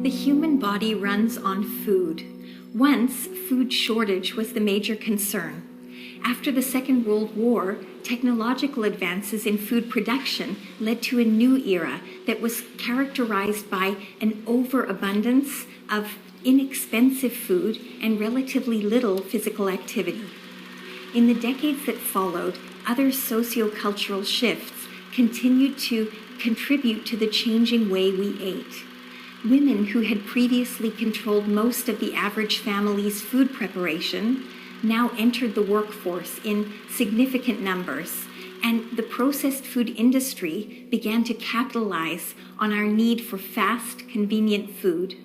The human body runs on food. Once, food shortage was the major concern. After the Second World War, technological advances in food production led to a new era that was characterized by an overabundance of inexpensive food and relatively little physical activity. In the decades that followed, other sociocultural shifts continued to contribute to the changing way we ate. Women who had previously controlled most of the average family's food preparation now entered the workforce in significant numbers, and the processed food industry began to capitalize on our need for fast, convenient food.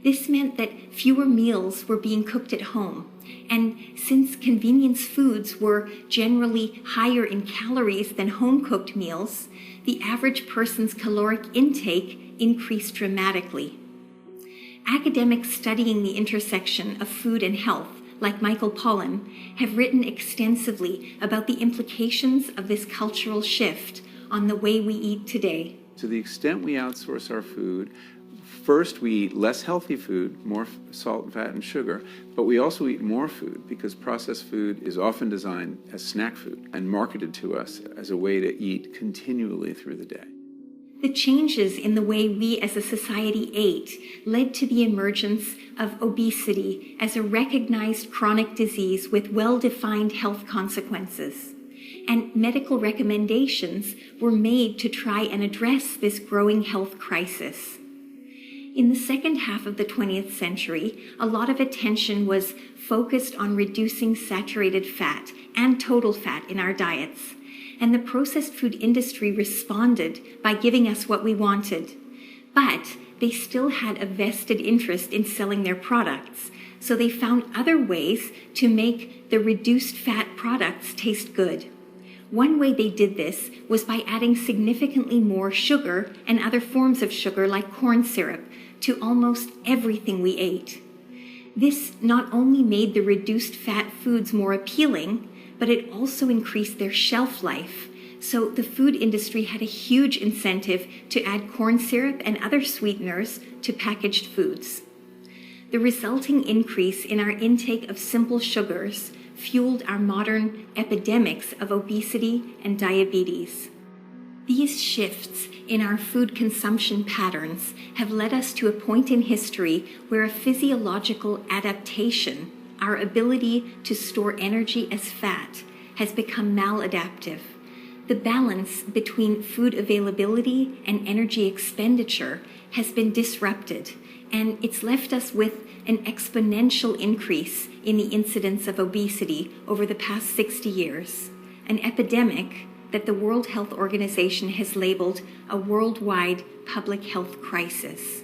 This meant that fewer meals were being cooked at home, and since convenience foods were generally higher in calories than home-cooked meals, the average person's caloric intake increased dramatically. Academics studying the intersection of food and health, like Michael Pollan, have written extensively about the implications of this cultural shift on the way we eat today. To the extent we outsource our food, first, we eat less healthy food, more salt, fat, and sugar, but we also eat more food because processed food is often designed as snack food and marketed to us as a way to eat continually through the day. The changes in the way we as a society ate led to the emergence of obesity as a recognized chronic disease with well-defined health consequences. And medical recommendations were made to try and address this growing health crisis. In the second half of the 20th century, a lot of attention was focused on reducing saturated fat and total fat in our diets. And the processed food industry responded by giving us what we wanted. But they still had a vested interest in selling their products, so they found other ways to make the reduced fat products taste good. One way they did this was by adding significantly more sugar and other forms of sugar like corn syrup to almost everything we ate. This not only made the reduced fat foods more appealing, but it also increased their shelf life. So the food industry had a huge incentive to add corn syrup and other sweeteners to packaged foods. The resulting increase in our intake of simple sugars fueled our modern epidemics of obesity and diabetes. These shifts in our food consumption patterns have led us to a point in history where a physiological adaptation, our ability to store energy as fat, has become maladaptive. The balance between food availability and energy expenditure has been disrupted, and it's left us with an exponential increase in the incidence of obesity over the past 60 years, an epidemic that the World Health Organization has labeled a worldwide public health crisis.